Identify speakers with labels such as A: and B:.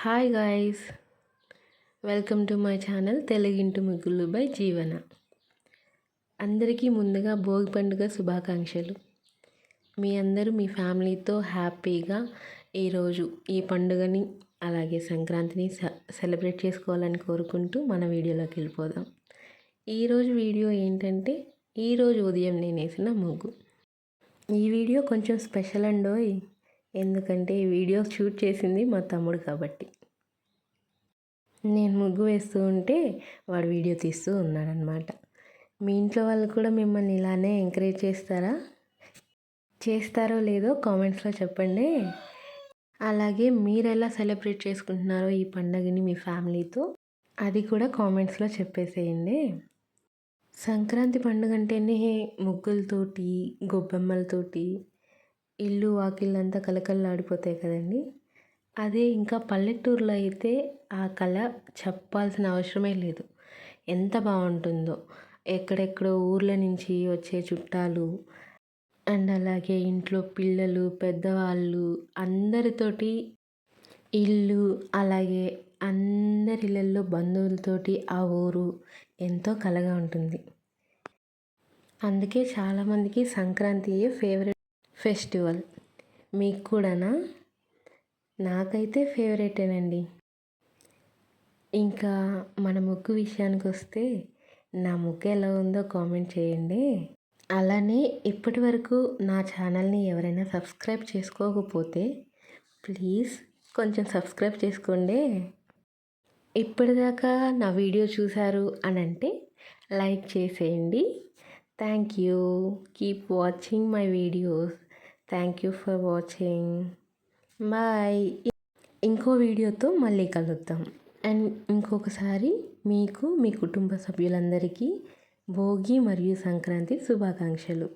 A: Hi guys, welcome to my channel తెలుగింటి ముగ్గులు by జీవన. అందరికీ ముందుగా భోగి పండుగ శుభాకాంక్షలు. మీ అందరూ మీ ఫ్యామిలీతో హ్యాపీగా ఈరోజు ఈ పండుగని అలాగే సంక్రాంతిని సెలబ్రేట్ చేసుకోవాలని కోరుకుంటూ మన వీడియోలోకి వెళ్ళిపోదాం. ఈరోజు వీడియో ఏంటంటే ఈరోజు ఉదయం నేను వేసిన ముగ్గు. ఈ వీడియో కొంచెం స్పెషల్ అండోయ్, ఎందుకంటే ఈ వీడియో షూట్ చేసింది మా తమ్ముడు కాబట్టి. నేను ముగ్గు వేస్తూ ఉంటే వాడు వీడియో తీస్తూ ఉన్నాడనమాట. మీ ఇంట్లో వాళ్ళు కూడా మిమ్మల్ని ఇలానే ఎంకరేజ్ చేస్తారో లేదో కామెంట్స్లో చెప్పండి. అలాగే మీరు ఎలా సెలబ్రేట్ చేసుకుంటున్నారో ఈ పండుగని మీ ఫ్యామిలీతో, అది కూడా కామెంట్స్లో చెప్పేసేయండి. సంక్రాంతి పండుగ అంటేనే ముగ్గులతోటి గొబ్బెమ్మలతోటి ఇల్లు వాకిళ్ళంతా కలకల్లాడిపోతాయి కదండి. అదే ఇంకా పల్లెటూరులో అయితే ఆ కళ చెప్పాల్సిన అవసరమే లేదు. ఎంత బాగుంటుందో, ఎక్కడెక్కడో ఊర్ల నుంచి వచ్చే చుట్టాలు అండ్ అలాగే ఇంట్లో పిల్లలు పెద్దవాళ్ళు అందరితోటి ఇల్లు, అలాగే అందరి ఇళ్ళల్లో బంధువులతోటి ఆ ఊరు ఎంతో కలగా ఉంటుంది. అందుకే చాలామందికి సంక్రాంతియే ఫేవరెట్ ఫెస్టివల్. మీకు కూడానా? నాకైతే ఫేవరెటేనండి. ఇంకా మన ముగ్గు విషయానికి వస్తే నా ముగ్గు ఎలా ఉందో కామెంట్ చేయండి. అలానే ఇప్పటి వరకు నా ఛానల్ని ఎవరైనా సబ్స్క్రైబ్ చేసుకోకపోతే ప్లీజ్ కొంచెం సబ్స్క్రైబ్ చేసుకోండి. ఇప్పటిదాకా నా వీడియో చూశారు అని అంటే లైక్ చేసేయండి. Thank you. Keep watching my videos. Thank you for watching. Bye. ఇంకో వీడియోతో మళ్ళీ కలుద్దాం. అండ్ ఇంకొకసారి మీకు మీ కుటుంబ సభ్యులందరికీ భోగి మరియు సంక్రాంతి శుభాకాంక్షలు.